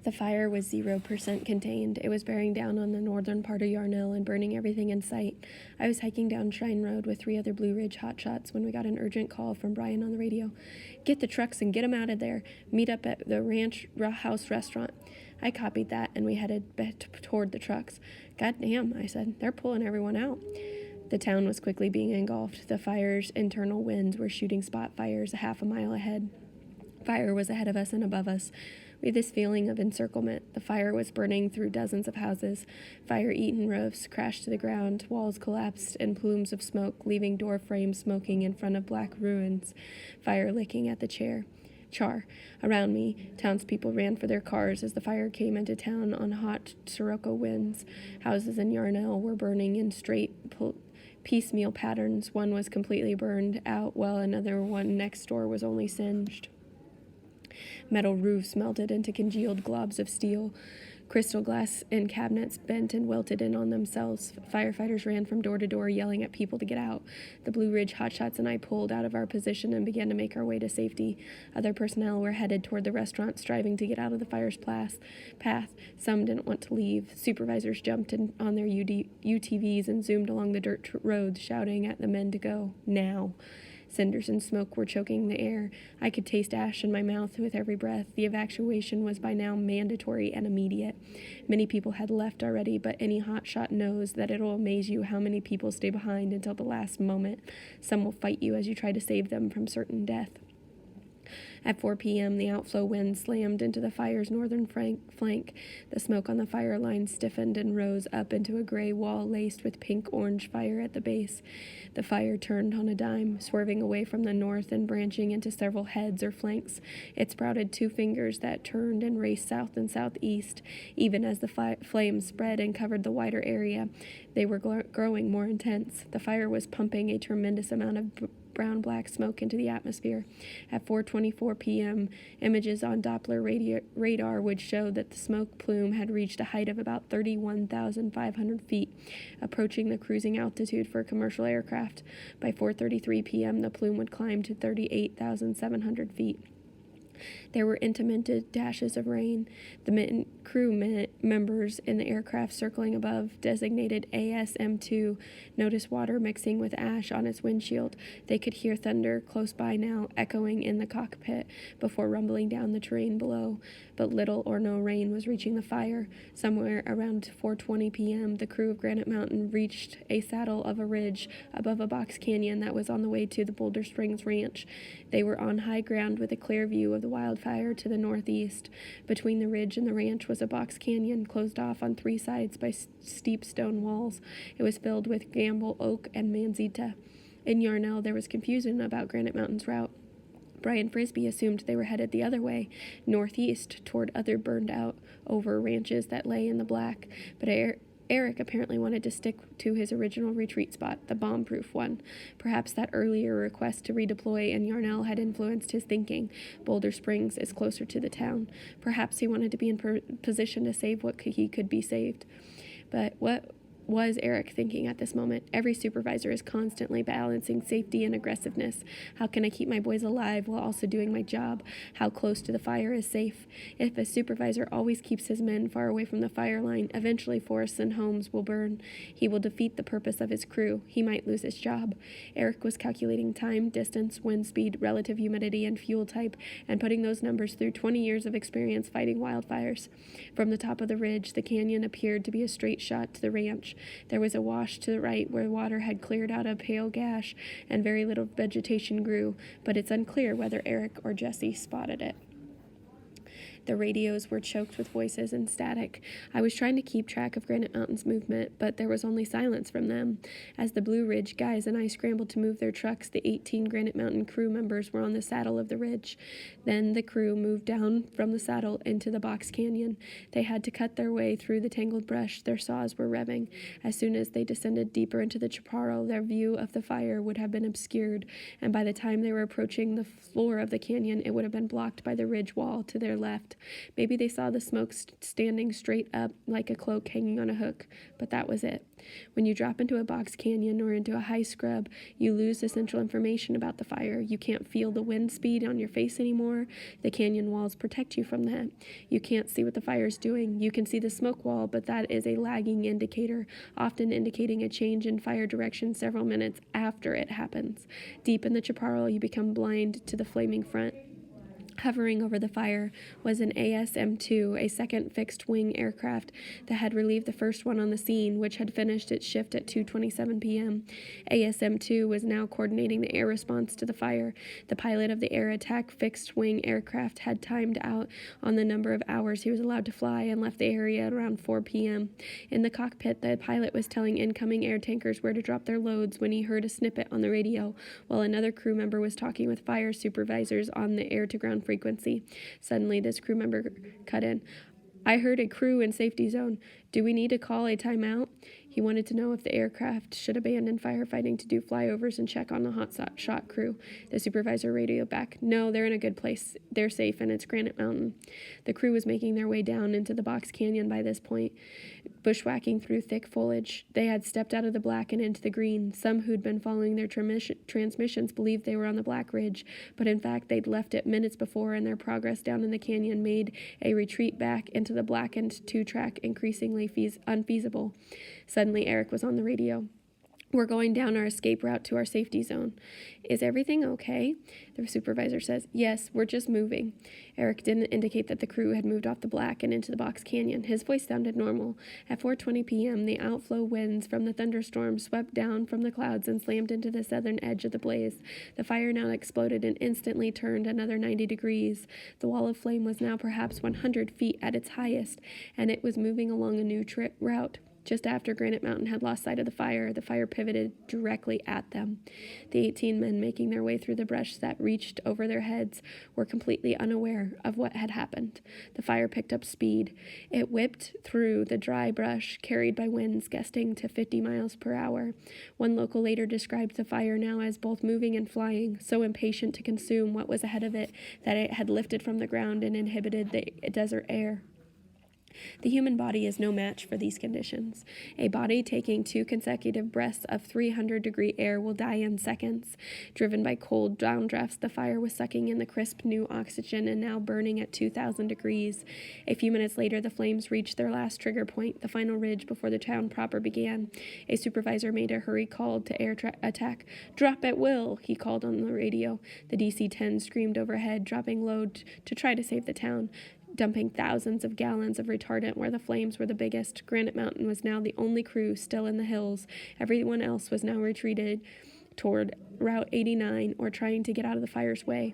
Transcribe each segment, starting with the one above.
The fire was 0% contained. It was bearing down on the northern part of Yarnell and burning everything in sight. I was hiking down Shrine Road with 3 other Blue Ridge hotshots when we got an urgent call from Brian on the radio. "Get the trucks and get 'em out of there. Meet up at the Ranch House restaurant." I copied that, and we headed toward the trucks. "God damn," I said. "They're pulling everyone out." The town was quickly being engulfed. The fire's internal winds were shooting spot fires a half a mile ahead. Fire was ahead of us and above us. We had this feeling of encirclement. The fire was burning through dozens of houses. Fire-eaten roofs crashed to the ground. Walls collapsed in plumes of smoke, leaving door frames smoking in front of black ruins. Fire licking at the char. Around me, townspeople ran for their cars as the fire came into town on hot Sirocco winds. Houses in Yarnell were burning in straight piecemeal patterns. One was completely burned out, while another one next door was only singed. Metal roofs melted into congealed globs of steel. Crystal glass in cabinets bent and welted in on themselves. Firefighters ran from door to door, yelling at people to get out. The Blue Ridge hotshots and I pulled out of our position and began to make our way to safety. Other personnel were headed toward the restaurant, striving to get out of the fire's path. Some didn't want to leave. Supervisors jumped on their UTVs and zoomed along the dirt roads, shouting at the men to go, now. Cinders and smoke were choking the air. I could taste ash in my mouth with every breath. The evacuation was by now mandatory and immediate. Many people had left already, but any hotshot knows that it'll amaze you how many people stay behind until the last moment. Some will fight you as you try to save them from certain death. At 4 p.m., the outflow wind slammed into the fire's northern flank. The smoke on the fire line stiffened and rose up into a gray wall laced with pink-orange fire at the base. The fire turned on a dime, swerving away from the north and branching into several heads or flanks. It sprouted 2 fingers that turned and raced south and southeast. Even as the flames spread and covered the wider area, they were growing more intense. The fire was pumping a tremendous amount of brown-black smoke into the atmosphere. At 4:24 p.m., images on Doppler radar would show that the smoke plume had reached a height of about 31,500 feet, approaching the cruising altitude for a commercial aircraft. By 4:33 p.m., the plume would climb to 38,700 feet. There were intermittent dashes of rain. The crew members in the aircraft circling above, designated ASM-2, noticed water mixing with ash on its windshield. They could hear thunder close by now, echoing in the cockpit before rumbling down the terrain below. But little or no rain was reaching the fire. Somewhere around 4:20 p.m., the crew of Granite Mountain reached a saddle of a ridge above a box canyon that was on the way to the Boulder Springs Ranch. They were on high ground with a clear view of the wildfire to the northeast. Between the ridge and the ranch was a box canyon closed off on 3 sides by steep stone walls. It was filled with gamble, oak, and manzanita. In Yarnell, there was confusion about Granite Mountain's route. Brian Frisbee assumed they were headed the other way, northeast, toward other burned-out over ranches that lay in the black, but Eric apparently wanted to stick to his original retreat spot, the bomb-proof one. Perhaps that earlier request to redeploy in Yarnell had influenced his thinking. Boulder Springs is closer to the town. Perhaps he wanted to be in position to save what he could be saved. But what was Eric thinking at this moment? Every supervisor is constantly balancing safety and aggressiveness. How can I keep my boys alive while also doing my job? How close to the fire is safe? If a supervisor always keeps his men far away from the fire line, eventually forests and homes will burn. He will defeat the purpose of his crew. He might lose his job. Eric was calculating time, distance, wind speed, relative humidity, and fuel type, and putting those numbers through 20 years of experience fighting wildfires. From the top of the ridge, the canyon appeared to be a straight shot to the ranch. There was a wash to the right where water had cleared out a pale gash and very little vegetation grew, but it's unclear whether Eric or Jesse spotted it. The radios were choked with voices and static. I was trying to keep track of Granite Mountain's movement, but there was only silence from them. As the Blue Ridge guys and I scrambled to move their trucks, the 18 Granite Mountain crew members were on the saddle of the ridge. Then the crew moved down from the saddle into the box canyon. They had to cut their way through the tangled brush. Their saws were revving. As soon as they descended deeper into the chaparral, their view of the fire would have been obscured, and by the time they were approaching the floor of the canyon, it would have been blocked by the ridge wall to their left. lost. Maybe they saw the smoke standing straight up like a cloak hanging on a hook, but that was it. When you drop into a box canyon or into a high scrub, you lose essential information about the fire. You can't feel the wind speed on your face anymore. The canyon walls protect you from that. You can't see what the fire's doing. You can see the smoke wall, but that is a lagging indicator, often indicating a change in fire direction several minutes after it happens. Deep in the chaparral, you become blind to the flaming front. Hovering over the fire was an ASM-2, a second fixed-wing aircraft that had relieved the first one on the scene, which had finished its shift at 2:27 p.m. ASM-2 was now coordinating the air response to the fire. The pilot of the air attack fixed-wing aircraft had timed out on the number of hours he was allowed to fly and left the area at around 4 p.m. In the cockpit, the pilot was telling incoming air tankers where to drop their loads when he heard a snippet on the radio, while another crew member was talking with fire supervisors on the air-to-ground frequency. Suddenly, this crew member cut in. "I heard a crew in safety zone. Do we need to call a timeout?" He wanted to know if the aircraft should abandon firefighting to do flyovers and check on the hot shot crew. The supervisor radioed back, "No, they're in a good place. They're safe, and it's Granite Mountain." The crew was making their way down into the box canyon by this point, bushwhacking through thick foliage. They had stepped out of the black and into the green. Some who'd been following their transmissions believed they were on the Black Ridge, but in fact they'd left it minutes before, and their progress down in the canyon made a retreat back into the blackened two-track increasingly unfeasible. Suddenly, Eric was on the radio. "We're going down our escape route to our safety zone." "Is everything okay?" The supervisor says. "Yes, we're just moving." Eric didn't indicate that the crew had moved off the black and into the box canyon. His voice sounded normal. At 4:20 p.m., the outflow winds from the thunderstorm swept down from the clouds and slammed into the southern edge of the blaze. The fire now exploded and instantly turned another 90 degrees. The wall of flame was now perhaps 100 feet at its highest, and it was moving along a new route. Just after Granite Mountain had lost sight of the fire pivoted directly at them. The 18 men making their way through the brush that reached over their heads were completely unaware of what had happened. The fire picked up speed. It whipped through the dry brush, carried by winds gusting to 50 miles per hour. One local later described the fire now as both moving and flying, so impatient to consume what was ahead of it that it had lifted from the ground and inhibited the desert air. The human body is no match for these conditions. A body taking 2 consecutive breaths of 300-degree air will die in seconds. Driven by cold downdrafts, the fire was sucking in the crisp new oxygen and now burning at 2,000 degrees. A few minutes later, the flames reached their last trigger point, the final ridge before the town proper began. A supervisor made a hurry call to air attack. "Drop at will," he called on the radio. The DC-10 screamed overhead, dropping load to try to save the town, dumping thousands of gallons of retardant where the flames were the biggest. Granite Mountain was now the only crew still in the hills. Everyone else was now retreated toward Route 89 or trying to get out of the fire's way.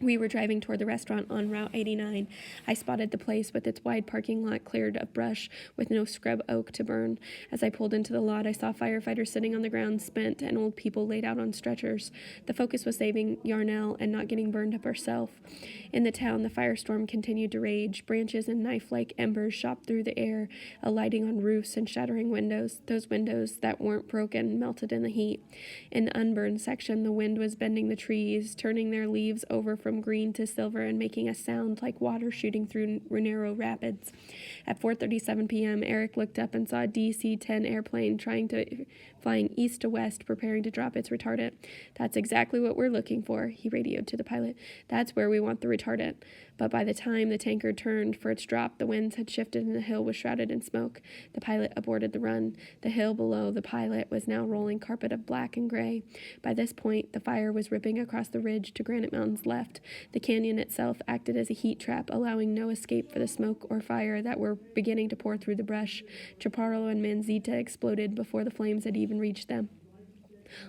We were driving toward the restaurant on Route 89. I spotted the place with its wide parking lot cleared of brush with no scrub oak to burn. As I pulled into the lot, I saw firefighters sitting on the ground spent and old people laid out on stretchers. The focus was saving Yarnell and not getting burned up herself. In the town, the firestorm continued to rage. Branches and knife-like embers shot through the air, alighting on roofs and shattering windows. Those windows that weren't broken melted in the heat. In the unburned section, the wind was bending the trees, turning their leaves over from green to silver and making a sound like water shooting through narrow rapids. At 4:37 p.m., Eric looked up and saw a DC-10 airplane flying east to west, preparing to drop its retardant. "That's exactly what we're looking for," he radioed to the pilot. "That's where we want the retardant." But by the time the tanker turned for its drop, the winds had shifted and the hill was shrouded in smoke. The pilot aborted the run. The hill below the pilot was now rolling carpet of black and gray. By this point, the fire was ripping across the ridge to Granite Mountain's left. The canyon itself acted as a heat trap, allowing no escape for the smoke or fire that were beginning to pour through the brush. Chaparro and Manzita exploded before the flames had even reached them.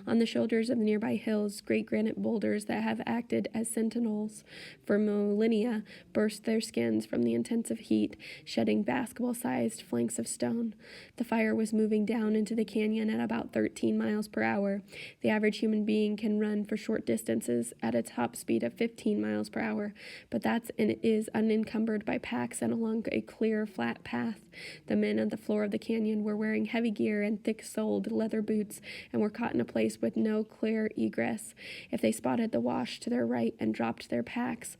On the shoulders of the nearby hills, great granite boulders that have acted as sentinels for millennia burst their skins from the intensive heat, shedding basketball-sized flanks of stone. The fire was moving down into the canyon at about 13 miles per hour. The average human being can run for short distances at a top speed of 15 miles per hour, but that is unencumbered by packs and along a clear, flat path. The men on the floor of the canyon were wearing heavy gear and thick-soled leather boots and were caught in a place with no clear egress. If they spotted the wash to their right and dropped their packs,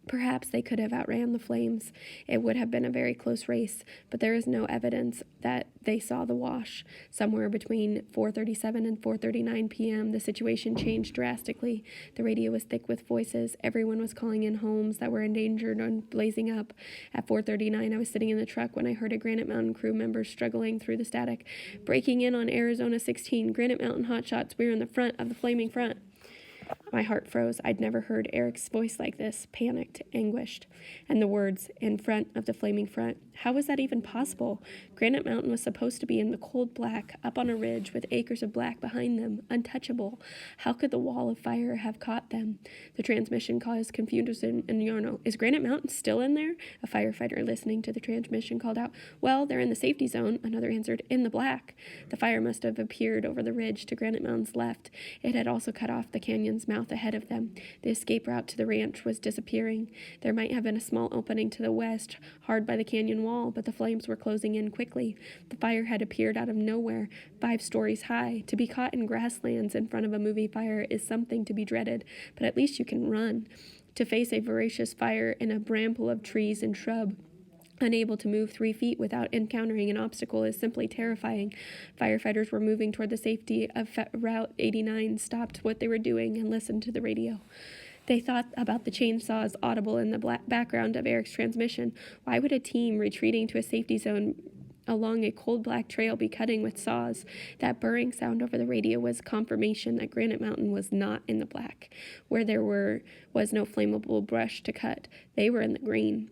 Perhaps they could have outran the flames. It would have been a very close race, but there is no evidence that they saw the wash. Somewhere between 4:37 and 4:39 p.m., the situation changed drastically. The radio was thick with voices. Everyone was calling in homes that were endangered and blazing up. At 4:39, I was sitting in the truck when I heard a Granite Mountain crew member struggling through the static. "Breaking in on Arizona 16, Granite Mountain hotshots. We're in the front of the flaming front." My heart froze. I'd never heard Eric's voice like this, panicked, anguished. And the words, "in front of the flaming front." How was that even possible? Granite Mountain was supposed to be in the cold black, up on a ridge with acres of black behind them, untouchable. How could the wall of fire have caught them? The transmission caused confusion in Yarnell. "Is Granite Mountain still in there?" A firefighter listening to the transmission called out. "Well, they're in the safety zone," another answered, "in the black." The fire must have appeared over the ridge to Granite Mountain's left. It had also cut off the canyon's mouth ahead of them. The escape route to the ranch was disappearing. There might have been a small opening to the west, hard by the canyon wall, but the flames were closing in quickly. The fire had appeared out of nowhere, 5 stories high. To be caught in grasslands in front of a movie fire is something to be dreaded, but at least you can run. To face a voracious fire in a bramble of trees and shrub, unable to move 3 feet without encountering an obstacle, is simply terrifying. Firefighters were moving toward the safety of Route 89, stopped what they were doing, and listened to the radio. They thought about the chainsaws audible in the background of Eric's transmission. Why would a team retreating to a safety zone along a cold black trail be cutting with saws? That burring sound over the radio was confirmation that Granite Mountain was not in the black, where there was no flammable brush to cut. They were in the green.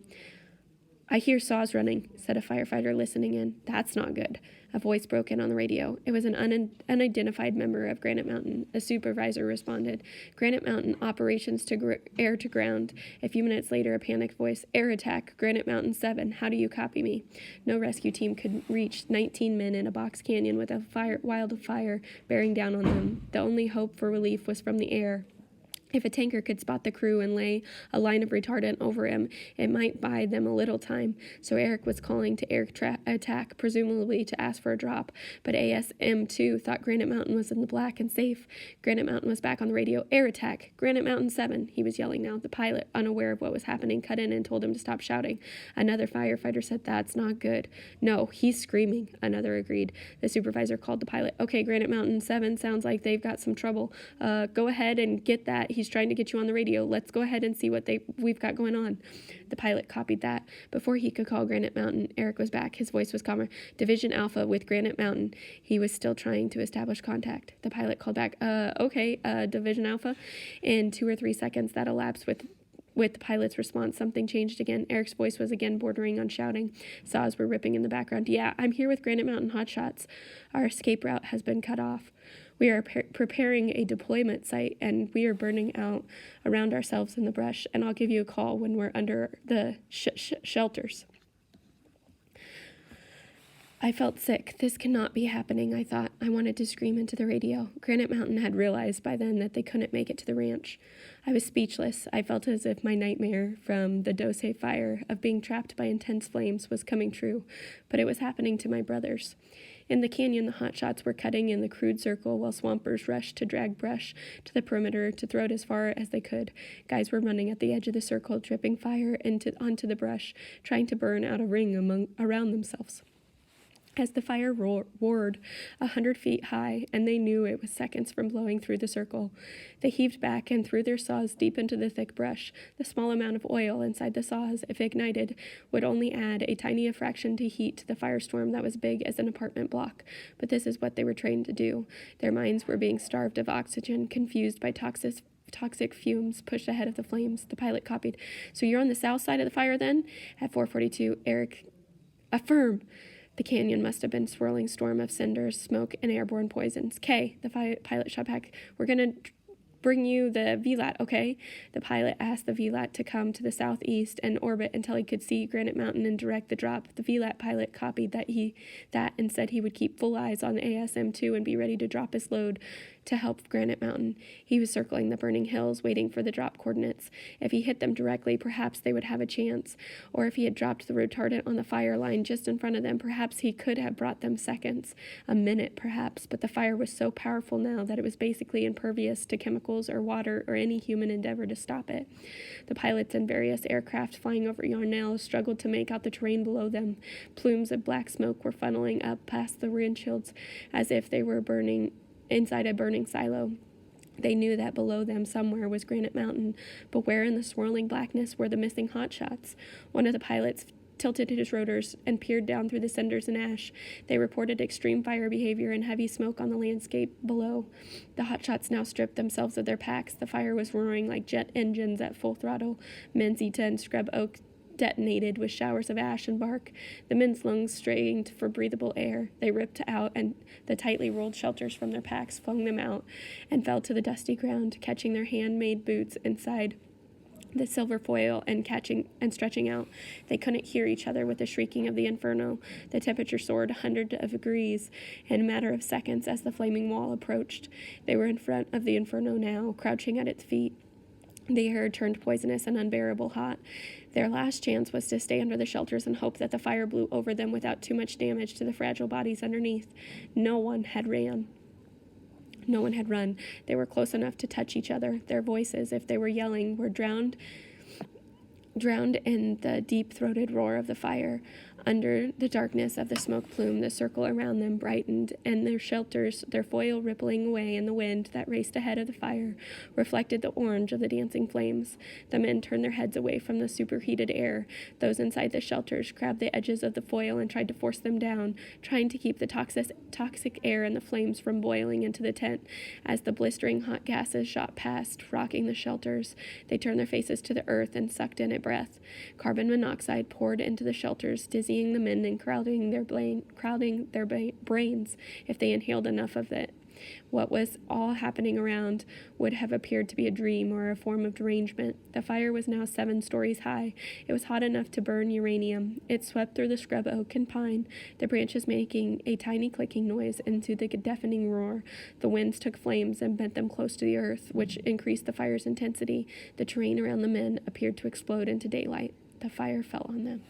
"I hear saws running," said a firefighter listening in. "That's not good." A voice broke in on the radio. It was an unidentified member of Granite Mountain. A supervisor responded. "Granite Mountain, operations to air to ground." A few minutes later, a panicked voice. "Air attack, Granite Mountain 7. How do you copy me?" No rescue team could reach 19 men in a box canyon with a wildfire bearing down on them. The only hope for relief was from the air. If a tanker could spot the crew and lay a line of retardant over him, it might buy them a little time. So Eric was calling to air attack, presumably to ask for a drop. But ASM-2 thought Granite Mountain was in the black and safe. Granite Mountain was back on the radio. "Air attack, Granite Mountain 7. He was yelling now. The pilot, unaware of what was happening, cut in and told him to stop shouting. Another firefighter said, "That's not good." "No, he's screaming," another agreed. The supervisor called the pilot. "Okay, Granite Mountain 7, sounds like they've got some trouble. Go ahead and get that. He's trying to get you on the radio. Let's go ahead and see what we've got going on." The pilot copied that. Before he could call Granite Mountain, Eric was back. His voice was calmer. "Division Alpha with Granite Mountain." He was still trying to establish contact. The pilot called back, "Okay, Division Alpha." In 2 or 3 seconds that elapsed with the pilot's response, something changed again. Eric's voice was again bordering on shouting. Saws were ripping in the background. "Yeah, I'm here with Granite Mountain hotshots. Our escape route has been cut off. We are preparing a deployment site, and we are burning out around ourselves in the brush, and I'll give you a call when we're under the shelters." I felt sick. This cannot be happening, I thought. I wanted to scream into the radio. Granite Mountain had realized by then that they couldn't make it to the ranch. I was speechless. I felt as if my nightmare from the Dose fire of being trapped by intense flames was coming true, but it was happening to my brothers. In the canyon, the hotshots were cutting in the crude circle while swampers rushed to drag brush to the perimeter to throw it as far as they could. Guys were running at the edge of the circle, dripping fire onto the brush, trying to burn out a ring around themselves. As the fire roared 100 feet high, and they knew it was seconds from blowing through the circle, they heaved back and threw their saws deep into the thick brush. The small amount of oil inside the saws, if ignited, would only add a tiny fraction to heat to the firestorm that was big as an apartment block. But this is what they were trained to do. Their minds were being starved of oxygen, confused by toxic fumes pushed ahead of the flames. The pilot copied. "So you're on the south side of the fire then?" At 4:42, Eric affirm. The canyon must have been a swirling storm of cinders, smoke, and airborne poisons. "Kay," the pilot shot back. "We're going to bring you the VLAT, okay?" The pilot asked the VLAT to come to the southeast and orbit until he could see Granite Mountain and direct the drop. The VLAT pilot copied that and said he would keep full eyes on ASM-2 and be ready to drop his load to help Granite Mountain. He was circling the burning hills, waiting for the drop coordinates. If he hit them directly, perhaps they would have a chance. Or if he had dropped the retardant on the fire line just in front of them, perhaps he could have brought them seconds, a minute perhaps. But the fire was so powerful now that it was basically impervious to chemicals or water or any human endeavor to stop it. The pilots in various aircraft flying over Yarnell struggled to make out the terrain below them. Plumes of black smoke were funneling up past the windshields as if they were burning inside a burning silo. They knew that below them somewhere was Granite Mountain, but where in the swirling blackness were the missing hotshots? One of the pilots tilted his rotors and peered down through the cinders and ash. They reported extreme fire behavior and heavy smoke on the landscape below. The hotshots now stripped themselves of their packs. The fire was roaring like jet engines at full throttle. Menzies and Scrub Oak detonated with showers of ash and bark. The men's lungs strained for breathable air. They ripped out and the tightly rolled shelters from their packs, flung them out, and fell to the dusty ground, catching their handmade boots inside the silver foil and catching and stretching out. They couldn't hear each other with the shrieking of the inferno. The temperature soared 100 degrees in a matter of seconds as the flaming wall approached. They were in front of the inferno now, crouching at its feet. The air turned poisonous and unbearable hot. Their last chance was to stay under the shelters and hope that the fire blew over them without too much damage to the fragile bodies underneath. No one had run. They were close enough to touch each other. Their voices, if they were yelling, were drowned in the deep-throated roar of the fire. Under the darkness of the smoke plume, the circle around them brightened, and their shelters, their foil rippling away in the wind that raced ahead of the fire, reflected the orange of the dancing flames. The men turned their heads away from the superheated air. Those inside the shelters grabbed the edges of the foil and tried to force them down, trying to keep the toxic air and the flames from boiling into the tent. As the blistering hot gases shot past, rocking the shelters, they turned their faces to the earth and sucked in a breath. Carbon monoxide poured into the shelters, dizzying the men and crowding their brains if they inhaled enough of it. What was all happening around would have appeared to be a dream or a form of derangement. The fire was now 7 stories high. It was hot enough to burn uranium. It swept through the scrub oak and pine, the branches making a tiny clicking noise into the deafening roar. The winds took flames and bent them close to the earth, which increased the fire's intensity. The terrain around the men appeared to explode into daylight. The fire fell on them.